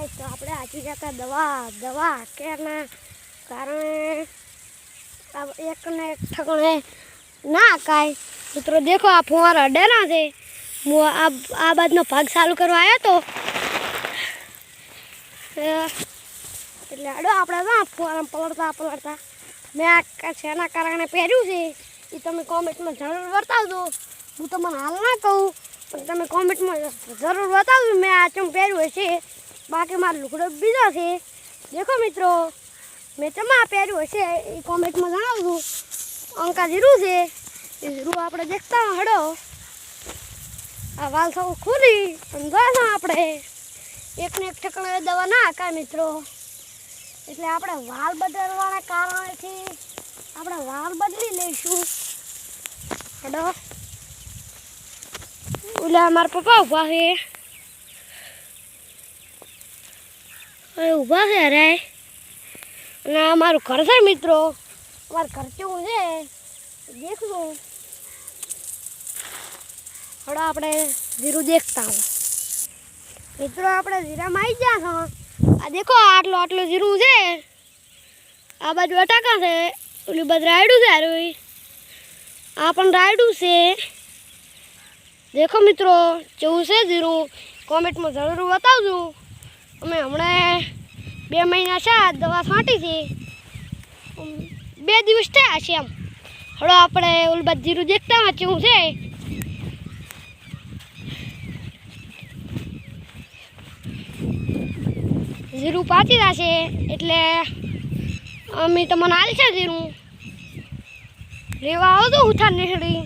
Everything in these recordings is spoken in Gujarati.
गाइस तो આપણે આજી જકા દવા કેના કારણે अब एक ने एक ठगणे ना काई મિત્રો देखो आ फुवारा अडेना છે હું આ બાજનો ભાગ ચાલુ કરવા આવ્યો તો એટલે આડો આપણે ના ફુવારા પલળતા મેં આ શેના કારણે પહેર્યું છે એ તમે કોમેન્ટમાં જરૂર બતાવજો હું તમને હાલ ના કહું પણ તમે કોમેન્ટમાં જરૂર બતાવજો મેં આ ચમ પહેર્યું છે બાકી મારો લુગડો બીજો છે દેખો મિત્રો મેં ચમા પહેર્યું હશે એ કોમેન્ટમાં જણાવજો અંકા જીરું છે એ જીરું આપણે દેખતા હડો આ વાલ સૌ ખુલી અને જોયા આપણે એકને એક ઠેકાણે દવા ના કાંઈ મિત્રો એટલે આપણે વાલ બદલવાના કારણેથી આપણે વાલ બદલી લઈશું હડો ઓલા મારા પપ્પા ઊભા છે ઊભા છે અરે અને અમારું ઘર છે મિત્રો અમારું ઘર કેવું છે દેખવું હડો આપણે જીરું દેખતા હોય મિત્રો આપણે જીરામાં આવી ગયા છો આ દેખો આટલું જીરું છે આ બાજુ બટાકા છે ઓલી બાજુ રાયડું છે હારું આ પણ રાયડું છે દેખો મિત્રો કેવું છે જીરું કોમેન્ટમાં જરૂર બતાવજો અમે હમણાં 2 મહિના છે દવા છાંટી છે 2 દિવસ થયા છે એમ હળો આપણે ઓલી બાજુ જીરું દેખતા હોય કેવું છે જીરું પાછી જશે એટલે અમે તમને હાલ છે જીરું લેવા આવજો ઉઠા નીકળી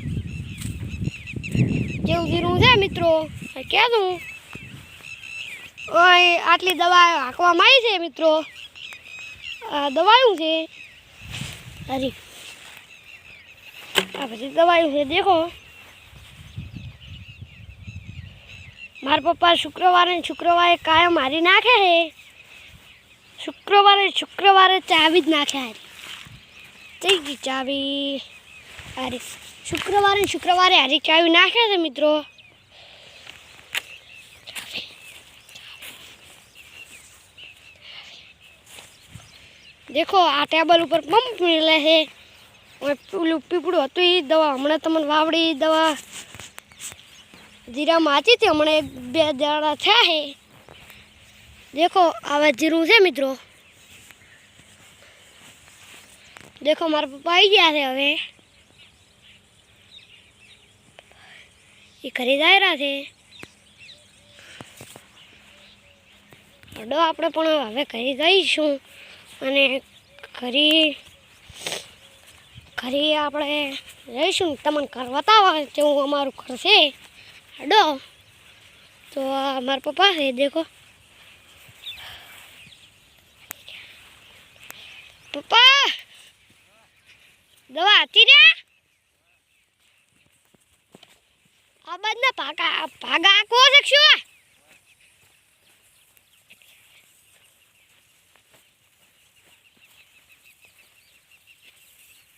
જેવું જીરું છે મિત્રો કહેતું ઓય આટલી દવા હાંકવામાં આવી છે મિત્રો દવાયું છે હરી આ પછી દવાયું છે દેખો મારા પપ્પા શુક્રવારે કાયમ મારી નાખે છે શુક્રવારે ચાવી જ નાખે હારી થઈ ગઈ ચાવી હારી શુક્રવારે હારી ચાવી નાખે છે મિત્રો देखो आ टेबल ऊपर पंप मिले है पेलू पीपड़ू हतुं ई दवा हमणे तमने वावड़ी दवा जीरा माची थी हमणे 1-2 दाड़ा थया है देखो आवे जीरू है मित्रों देखो मारा पप्पा आई गया है हवे ये घरे जाई रहा थे हडो आपणे पण हवे घरे जईशुं અને ઘરે આપણે રહીશું તમને ઘર બતાવવા જેવું અમારું ઘર છે હડો તો મારા પપ્પા છે દેખો પપ્પા દવા હતી રે આ બાજના ભાગા આખો શકશું